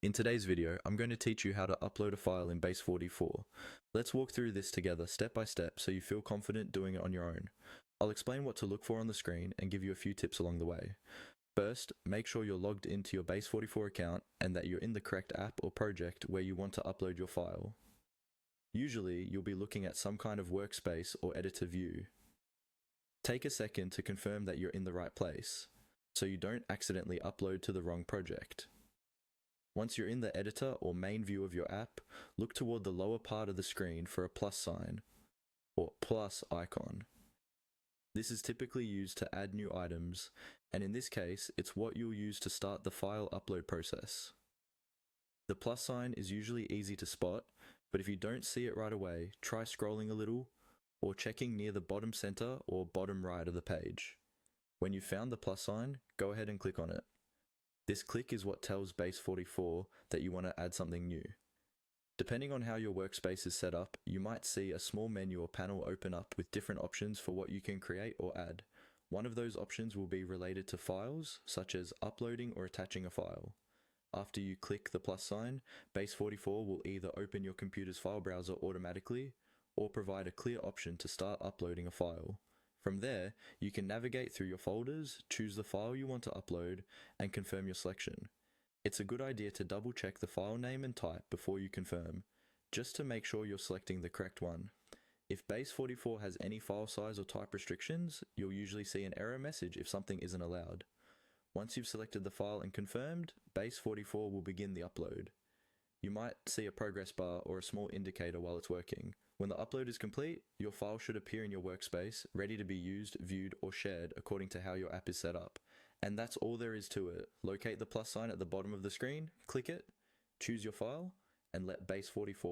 In today's video, I'm going to teach you how to upload a file in Base44. Let's walk through this together step by step so you feel confident doing it on your own. I'll explain what to look for on the screen and give you a few tips along the way. First, make sure you're logged into your Base44 account and that you're in the correct app or project where you want to upload your file. Usually, you'll be looking at some kind of workspace or editor view. Take a second to confirm that you're in the right place, so you don't accidentally upload to the wrong project. Once you're in the editor or main view of your app, look toward the lower part of the screen for a plus sign, or plus icon. This is typically used to add new items, and in this case, it's what you'll use to start the file upload process. The plus sign is usually easy to spot, but if you don't see it right away, try scrolling a little, or checking near the bottom center or bottom right of the page. When you've found the plus sign, go ahead and click on it. This click is what tells Base44 that you want to add something new. Depending on how your workspace is set up, you might see a small menu or panel open up with different options for what you can create or add. One of those options will be related to files, such as uploading or attaching a file. After you click the plus sign, Base44 will either open your computer's file browser automatically, or provide a clear option to start uploading a file. From there, you can navigate through your folders, choose the file you want to upload, and confirm your selection. It's a good idea to double check the file name and type before you confirm, just to make sure you're selecting the correct one. If Base44 has any file size or type restrictions, you'll usually see an error message if something isn't allowed. Once you've selected the file and confirmed, Base44 will begin the upload. You might see a progress bar or a small indicator while it's working. When the upload is complete, your file should appear in your workspace, ready to be used, viewed, or shared according to how your app is set up. And that's all there is to it. Locate the plus sign at the bottom of the screen, click it, choose your file, and let Base44